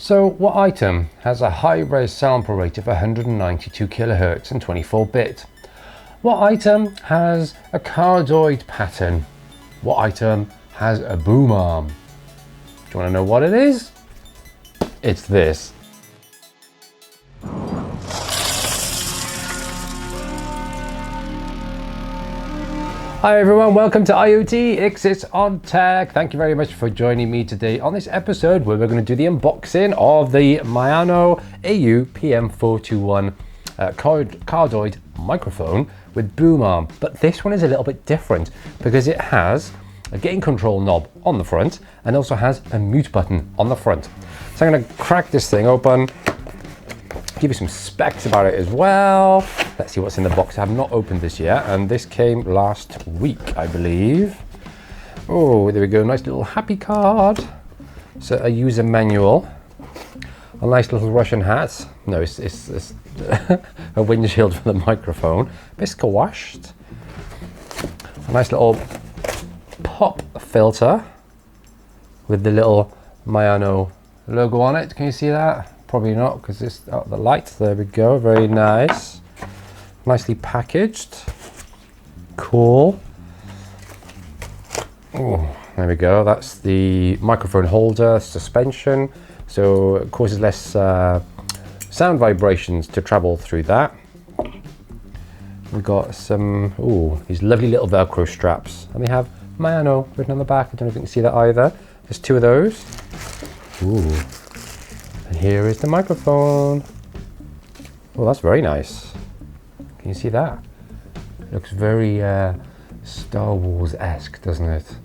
So what item has a high-res sample rate of 192 kilohertz and 24-bit? What item has a cardioid pattern? What item has a boom arm? Do you want to know what it is? It's this. Hi everyone, welcome to IoT Exits on Tech. Thank you very much for joining me today on this episode where we're going to do the unboxing of the Maono AU-PM421 cardioid microphone with boom arm. But this one is a little bit different because it has a gain control knob on the front and also has a mute button on the front. So I'm going to crack this thing open, give you some specs about it as well. Let's see what's in the box. I have not opened this yet, and this came last week, I believe. Oh, there we go, nice little happy card. So a user manual, a nice little Russian hat. No, it's a windshield for the microphone. Biscuit washed. A nice little pop filter with the little Maono logo on it. Can you see that? Probably not because it's out the light. There we go, very nice. Nicely packaged. Cool. Oh, there we go. That's the microphone holder suspension. So it causes less sound vibrations to travel through that. We've got some, these lovely little Velcro straps. And they have Maono written on the back. I don't know if you can see that either. There's two of those. Ooh. And here is the microphone. Oh, that's very nice. Can you see that? It looks very Star Wars-esque, doesn't it?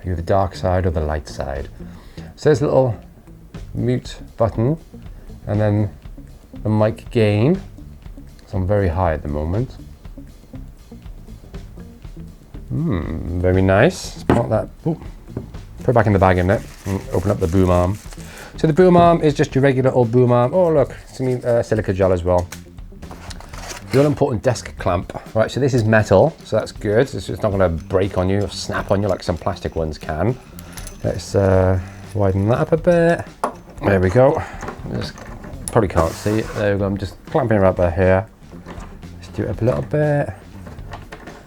You're the dark side or the light side. So there's a little mute button and then the mic gain. So I'm very high at the moment. Very nice. Let's put that. Put it back in the bag in it and open up the boom arm. So the boom arm is just your regular old boom arm. Oh look, some silica gel as well. The all-important desk clamp. Right, so this is metal, so that's good. It's not going to break on you or snap on you like some plastic ones can. Let's widen that up a bit. There we go. Just, probably can't see it. There we go. I'm just clamping it right by here. Let's do it up a little bit.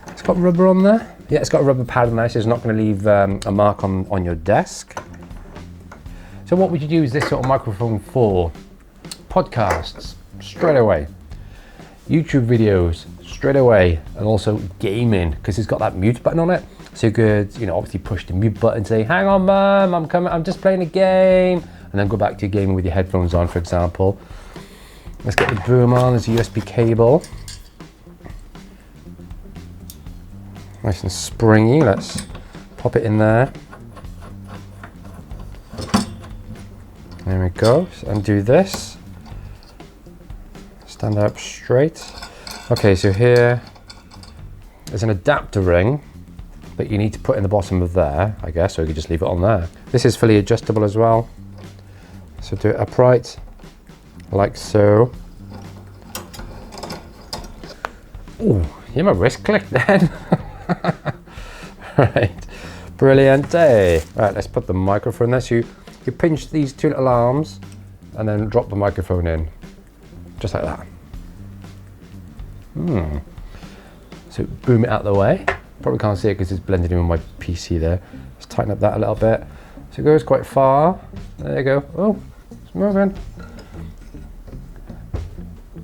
It's got rubber on there. Yeah, it's got a rubber pad on there, so it's not going to leave a mark on your desk. So what would you use this sort of microphone for? Podcasts, straight away. YouTube videos, straight away. And also gaming, because it's got that mute button on it. So you could, obviously push the mute button and say, hang on mum, I'm coming, I'm just playing a game. And then go back to your gaming with your headphones on, for example. Let's get the boom on, there's a USB cable. Nice and springy, let's pop it in there. There we go, so undo this. Stand up straight. Okay, so here there's an adapter ring that you need to put in the bottom of there, I guess, or you could just leave it on there. This is fully adjustable as well. So do it upright, like so. Ooh, yeah, my wrist clicked then. Right, brilliant. Hey. Right, let's put the microphone there. So you pinch these two little arms and then drop the microphone in, just like that. So boom it out of the way. Probably can't see it because it's blended in with my PC there. Let's tighten up that a little bit. So it goes quite far. There you go. Oh, it's moving.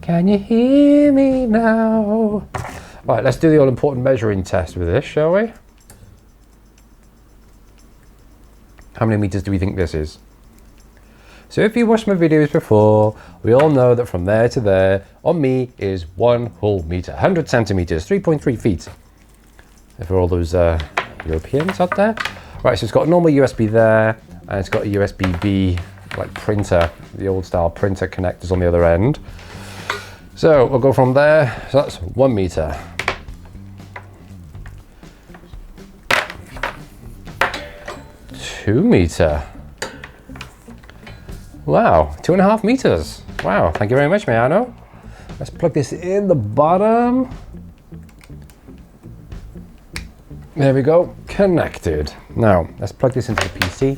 Can you hear me now? Right, let's do the all-important measuring test with this, shall we? How many meters do we think this is? So if you watched my videos before, we all know that from there to there, on me, is 1 whole meter, 100 centimeters, 3.3 feet. For all those Europeans out there. Right, so it's got a normal USB there, and it's got a USB-B, like printer, the old style printer connectors on the other end. So we'll go from there, so that's 1 meter. 2 meter. Wow, 2.5 meters. Wow, thank you very much, Maono. Let's plug this in the bottom. There we go, connected. Now, let's plug this into the PC.